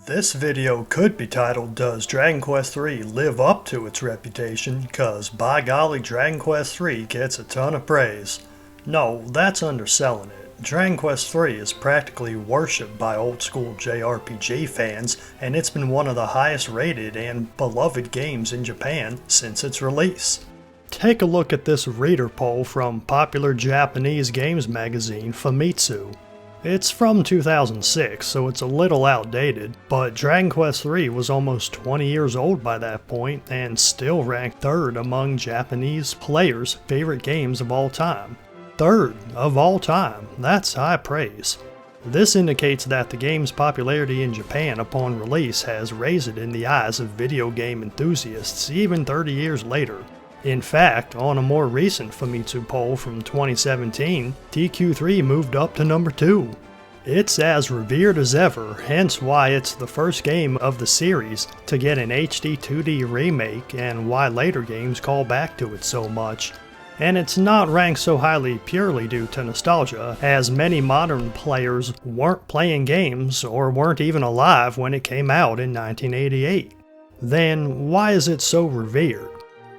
This video could be titled, Does Dragon Quest III Live Up to Its Reputation? Cause by golly, Dragon Quest III gets a ton of praise. No, that's underselling it. Dragon Quest III is practically worshipped by old school JRPG fans, and it's been one of the highest rated and beloved games in Japan since its release. Take a look at this reader poll from popular Japanese games magazine Famitsu. It's from 2006, so it's a little outdated, but Dragon Quest III was almost 20 years old by that point and still ranked third among Japanese players' favorite games of all time. Third of all time, that's high praise. This indicates that the game's popularity in Japan upon release has raised it in the eyes of video game enthusiasts even 30 years later. In fact, on a more recent Famitsu poll from 2017, TQ3 moved up to number 2. It's as revered as ever, hence why it's the first game of the series to get an HD 2D remake and why later games call back to it so much. And it's not ranked so highly purely due to nostalgia, as many modern players weren't playing games or weren't even alive when it came out in 1988. Then why is it so revered?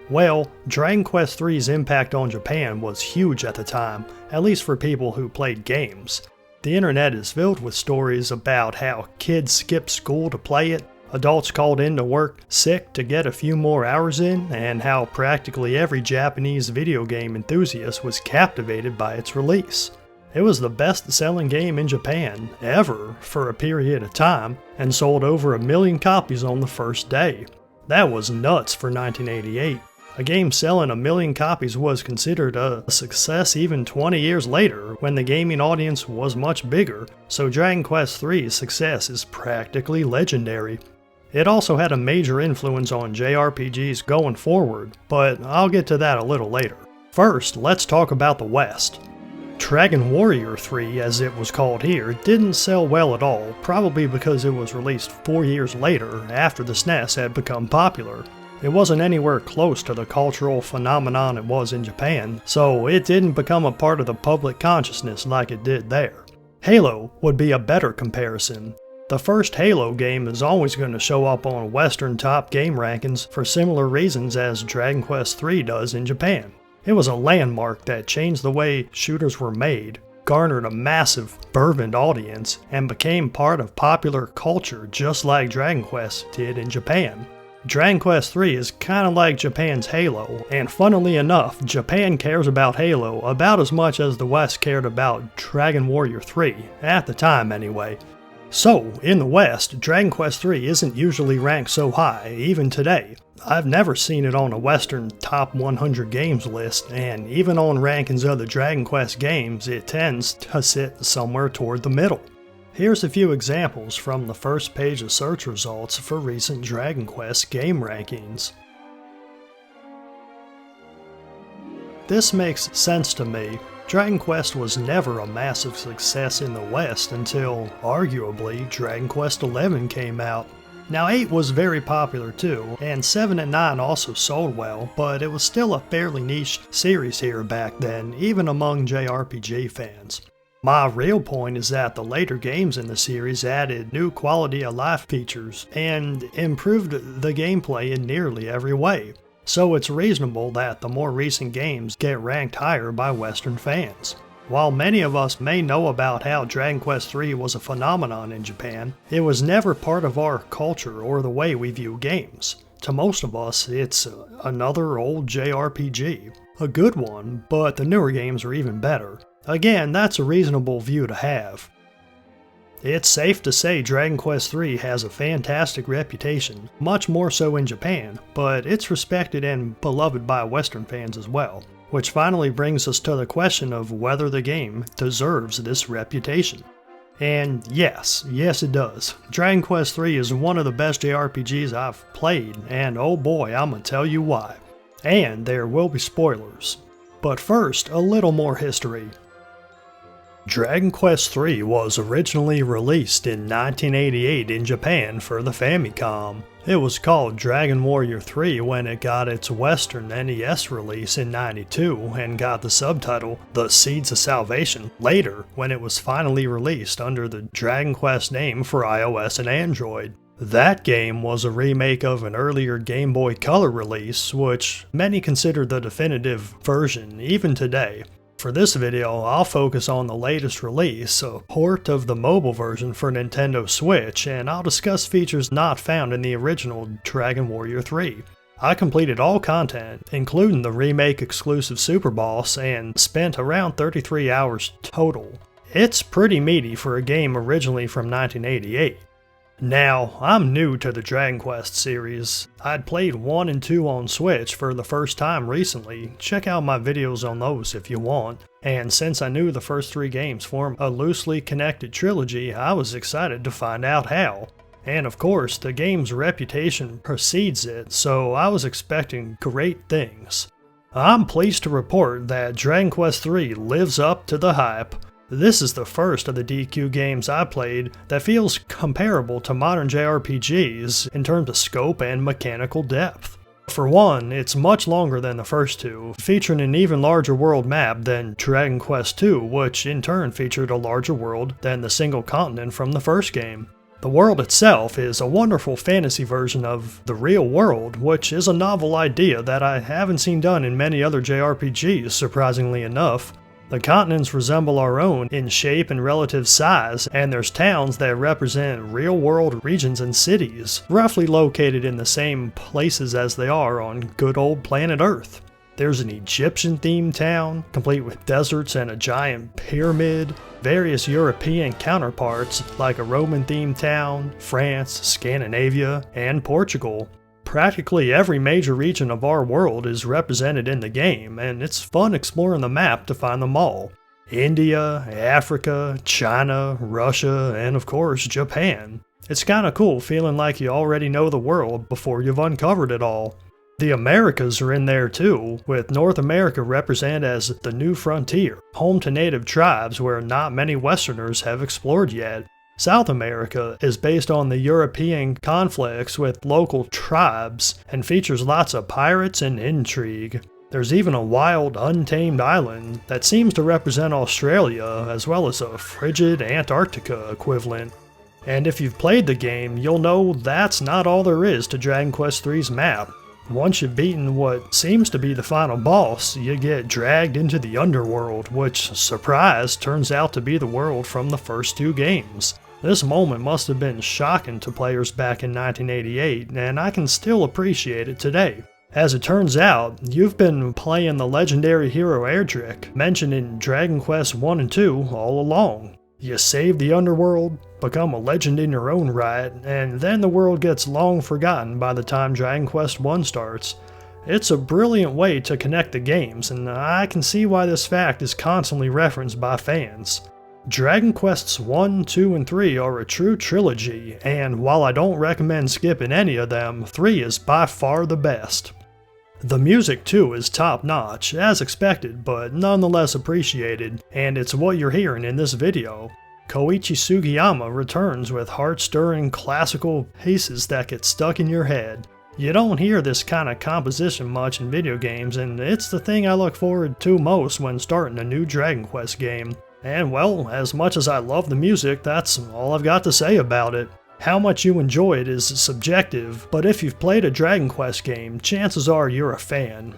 Well, Dragon Quest III's impact on Japan was huge at the time, at least for people who played games. The internet is filled with stories about how kids skipped school to play it, adults called in to work sick to get a few more hours in, and how practically every Japanese video game enthusiast was captivated by its release. It was the best-selling game in Japan, ever, for a period of time, and sold over 1 million copies on the first day. That was nuts for 1988. A game selling 1 million copies was considered a success even 20 years later, when the gaming audience was much bigger, so Dragon Quest III's success is practically legendary. It also had a major influence on JRPGs going forward, but I'll get to that a little later. First, let's talk about the West. Dragon Warrior 3, as it was called here, didn't sell well at all, probably because it was released 4 years later, after the SNES had become popular. It wasn't anywhere close to the cultural phenomenon it was in Japan, so it didn't become a part of the public consciousness like it did there. Halo would be a better comparison. The first Halo game is always going to show up on Western top game rankings for similar reasons as Dragon Quest III does in Japan. It was a landmark that changed the way shooters were made, garnered a massive, fervent audience, and became part of popular culture just like Dragon Quest did in Japan. Dragon Quest III is kinda like Japan's Halo, and funnily enough, Japan cares about Halo about as much as the West cared about Dragon Warrior 3, at the time anyway. So, in the West, Dragon Quest III isn't usually ranked so high, even today. I've never seen it on a Western top 100 games list, and even on rankings of the Dragon Quest games, it tends to sit somewhere toward the middle. Here's a few examples from the first page of search results for recent Dragon Quest game rankings. This makes sense to me. Dragon Quest was never a massive success in the West until, arguably, Dragon Quest XI came out. Now 8 was very popular too, and 7 and 9 also sold well, but it was still a fairly niche series here back then, even among JRPG fans. My real point is that the later games in the series added new quality of life features and improved the gameplay in nearly every way, so it's reasonable that the more recent games get ranked higher by Western fans. While many of us may know about how Dragon Quest III was a phenomenon in Japan, it was never part of our culture or the way we view games. To most of us, it's another old JRPG. A good one, but the newer games are even better. Again, that's a reasonable view to have. It's safe to say Dragon Quest III has a fantastic reputation, much more so in Japan, but it's respected and beloved by Western fans as well. Which finally brings us to the question of whether the game deserves this reputation. And yes it does. Dragon Quest III is one of the best JRPGs I've played, and oh boy, I'ma tell you why. And there will be spoilers. But first, a little more history. Dragon Quest III was originally released in 1988 in Japan for the Famicom. It was called Dragon Warrior 3 when it got its Western NES release in '92 and got the subtitle The Seeds of Salvation later when it was finally released under the Dragon Quest name for iOS and Android. That game was a remake of an earlier Game Boy Color release, which many consider the definitive version even today. For this video, I'll focus on the latest release, a port of the mobile version for Nintendo Switch, and I'll discuss features not found in the original Dragon Warrior 3. I completed all content, including the remake exclusive Super Boss, and spent around 33 hours total. It's pretty meaty for a game originally from 1988. Now, I'm new to the Dragon Quest series. I'd played 1 and 2 on Switch for the first time recently. Check out my videos on those if you want. And since I knew the first 3 games form a loosely connected trilogy, I was excited to find out how. And of course, the game's reputation precedes it, so I was expecting great things. I'm pleased to report that Dragon Quest III lives up to the hype. This is the first of the DQ games I played that feels comparable to modern JRPGs in terms of scope and mechanical depth. For one, it's much longer than the first 2, featuring an even larger world map than Dragon Quest II, which in turn featured a larger world than the single continent from the first game. The world itself is a wonderful fantasy version of the real world, which is a novel idea that I haven't seen done in many other JRPGs, surprisingly enough. The continents resemble our own in shape and relative size, and there's towns that represent real-world regions and cities, roughly located in the same places as they are on good old planet Earth. There's an Egyptian-themed town, complete with deserts and a giant pyramid, various European counterparts like a Roman-themed town, France, Scandinavia, and Portugal. Practically every major region of our world is represented in the game, and it's fun exploring the map to find them all. India, Africa, China, Russia, and of course Japan. It's kinda cool feeling like you already know the world before you've uncovered it all. The Americas are in there too, with North America represented as the new frontier, home to native tribes where not many Westerners have explored yet. South America is based on the European conflicts with local tribes and features lots of pirates and intrigue. There's even a wild, untamed island that seems to represent Australia, as well as a frigid Antarctica equivalent. And if you've played the game, you'll know that's not all there is to Dragon Quest III's map. Once you've beaten what seems to be the final boss, you get dragged into the underworld, which, surprise, turns out to be the world from the first 2 games. This moment must have been shocking to players back in 1988, and I can still appreciate it today. As it turns out, you've been playing the legendary hero Erdrick, mentioned in Dragon Quest I and II all along. You save the underworld, become a legend in your own right, and then the world gets long forgotten by the time Dragon Quest I starts. It's a brilliant way to connect the games, and I can see why this fact is constantly referenced by fans. Dragon Quests I, II, and III are a true trilogy, and while I don't recommend skipping any of them, 3 is by far the best. The music too is top notch, as expected, but nonetheless appreciated, and it's what you're hearing in this video. Koichi Sugiyama returns with heart-stirring classical pieces that get stuck in your head. You don't hear this kind of composition much in video games, and it's the thing I look forward to most when starting a new Dragon Quest game. And well, as much as I love the music, that's all I've got to say about it. How much you enjoy it is subjective, but if you've played a Dragon Quest game, chances are you're a fan.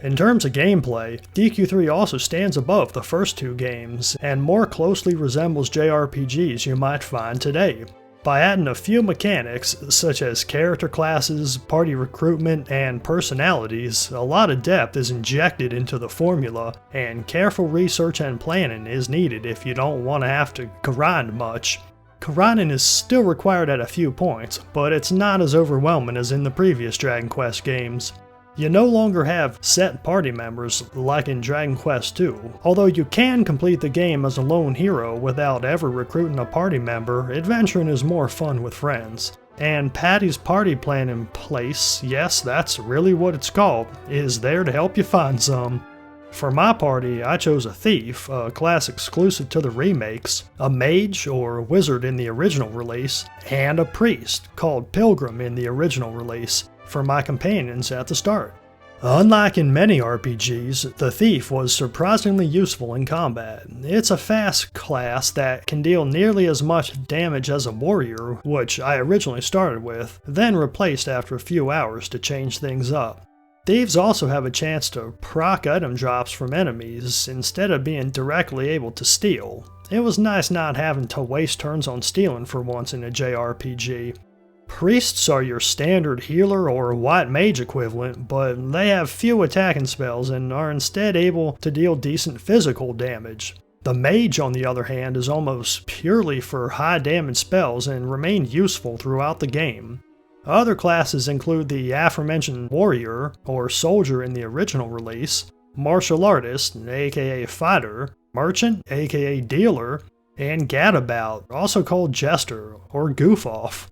In terms of gameplay, DQ3 also stands above the first 2 games, and more closely resembles JRPGs you might find today. By adding a few mechanics, such as character classes, party recruitment, and personalities, a lot of depth is injected into the formula, and careful research and planning is needed if you don't want to have to grind much. Grinding is still required at a few points, but it's not as overwhelming as in the previous Dragon Quest games. You no longer have set party members like in Dragon Quest II. Although you can complete the game as a lone hero without ever recruiting a party member, adventuring is more fun with friends. And Patty's party plan in place, yes, that's really what it's called, is there to help you find some. For my party, I chose a thief, a class exclusive to the remakes, a mage or wizard in the original release, and a priest called pilgrim in the original release for my companions at the start. Unlike in many RPGs, the thief was surprisingly useful in combat. It's a fast class that can deal nearly as much damage as a warrior, which I originally started with, then replaced after a few hours to change things up. Thieves also have a chance to proc item drops from enemies instead of being directly able to steal. It was nice not having to waste turns on stealing for once in a JRPG. Priests are your standard healer or white mage equivalent, but they have few attacking spells and are instead able to deal decent physical damage. The mage, on the other hand, is almost purely for high damage spells and remained useful throughout the game. Other classes include the aforementioned warrior, or soldier in the original release, martial artist, aka fighter, merchant, aka dealer, and gadabout, also called jester, or goof-off.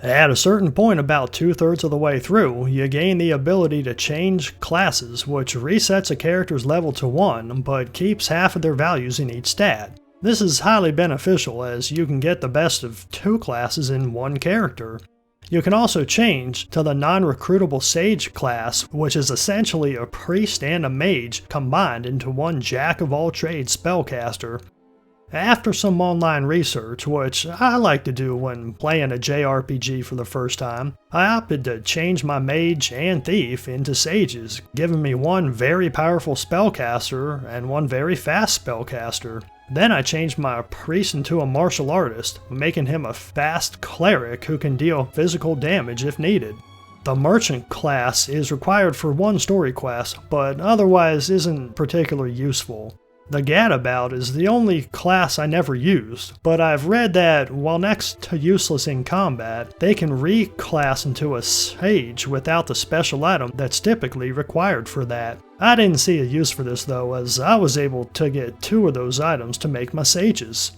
At a certain point about 2/3 of the way through, you gain the ability to change classes, which resets a character's level to 1, but keeps half of their values in each stat. This is highly beneficial as you can get the best of 2 classes in one character. You can also change to the non-recruitable Sage class, which is essentially a priest and a mage combined into one jack-of-all-trades spellcaster. After some online research, which I like to do when playing a JRPG for the first time, I opted to change my mage and thief into sages, giving me one very powerful spellcaster and one very fast spellcaster. Then I changed my priest into a martial artist, making him a fast cleric who can deal physical damage if needed. The merchant class is required for one story quest, but otherwise isn't particularly useful. The gadabout is the only class I never used, but I've read that while next to useless in combat, they can reclass into a sage without the special item that's typically required for that. I didn't see a use for this though, as I was able to get 2 of those items to make my sages.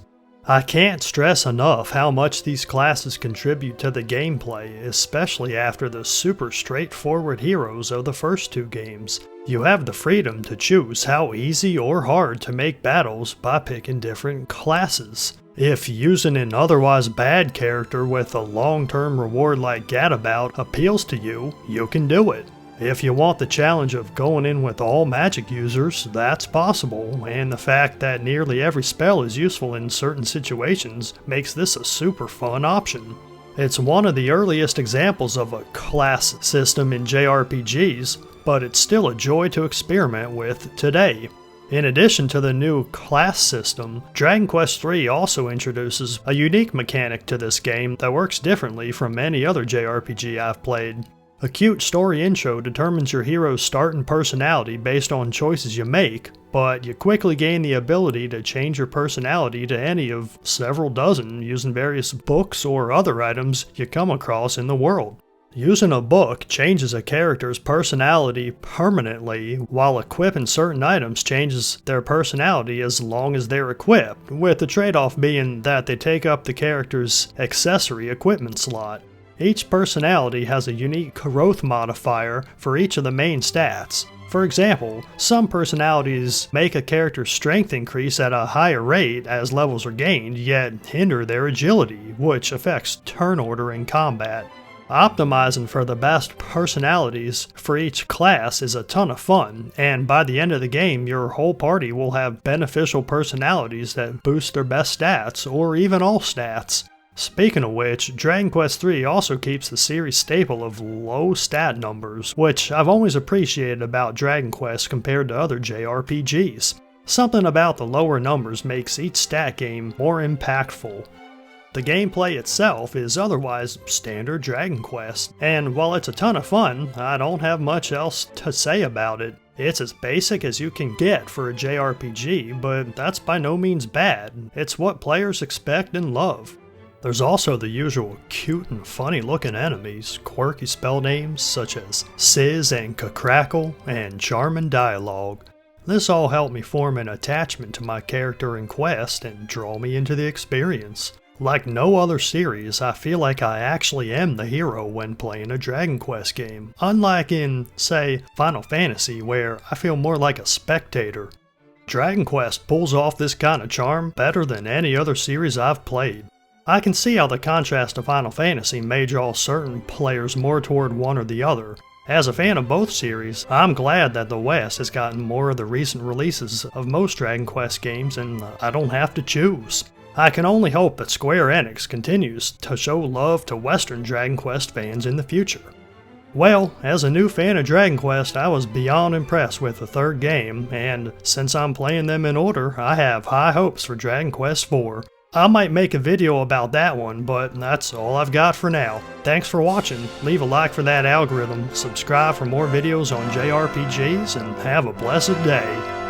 I can't stress enough how much these classes contribute to the gameplay, especially after the super straightforward heroes of the first 2 games. You have the freedom to choose how easy or hard to make battles by picking different classes. If using an otherwise bad character with a long-term reward like Gadabout appeals to you, you can do it. If you want the challenge of going in with all magic users, that's possible, and the fact that nearly every spell is useful in certain situations makes this a super fun option. It's one of the earliest examples of a class system in JRPGs, but it's still a joy to experiment with today. In addition to the new class system, Dragon Quest III also introduces a unique mechanic to this game that works differently from any other JRPG I've played. A cute story intro determines your hero's start and personality based on choices you make, but you quickly gain the ability to change your personality to any of several dozen using various books or other items you come across in the world. Using a book changes a character's personality permanently, while equipping certain items changes their personality as long as they're equipped, with the trade-off being that they take up the character's accessory equipment slot. Each personality has a unique growth modifier for each of the main stats. For example, some personalities make a character's strength increase at a higher rate as levels are gained, yet hinder their agility, which affects turn order in combat. Optimizing for the best personalities for each class is a ton of fun, and by the end of the game your whole party will have beneficial personalities that boost their best stats, or even all stats. Speaking of which, Dragon Quest III also keeps the series staple of low stat numbers, which I've always appreciated about Dragon Quest compared to other JRPGs. Something about the lower numbers makes each stat game more impactful. The gameplay itself is otherwise standard Dragon Quest, and while it's a ton of fun, I don't have much else to say about it. It's as basic as you can get for a JRPG, but that's by no means bad. It's what players expect and love. There's also the usual cute and funny looking enemies, quirky spell names such as Sizz and Crackle, and charming dialogue. This all helped me form an attachment to my character in Quest and draw me into the experience. Like no other series, I feel like I actually am the hero when playing a Dragon Quest game, unlike in, say, Final Fantasy, where I feel more like a spectator. Dragon Quest pulls off this kind of charm better than any other series I've played. I can see how the contrast to Final Fantasy may draw certain players more toward one or the other. As a fan of both series, I'm glad that the West has gotten more of the recent releases of most Dragon Quest games and I don't have to choose. I can only hope that Square Enix continues to show love to Western Dragon Quest fans in the future. Well, as a new fan of Dragon Quest, I was beyond impressed with the third game, and since I'm playing them in order, I have high hopes for Dragon Quest IV. I might make a video about that one, but that's all I've got for now. Thanks for watching, leave a like for that algorithm, subscribe for more videos on JRPGs, and have a blessed day.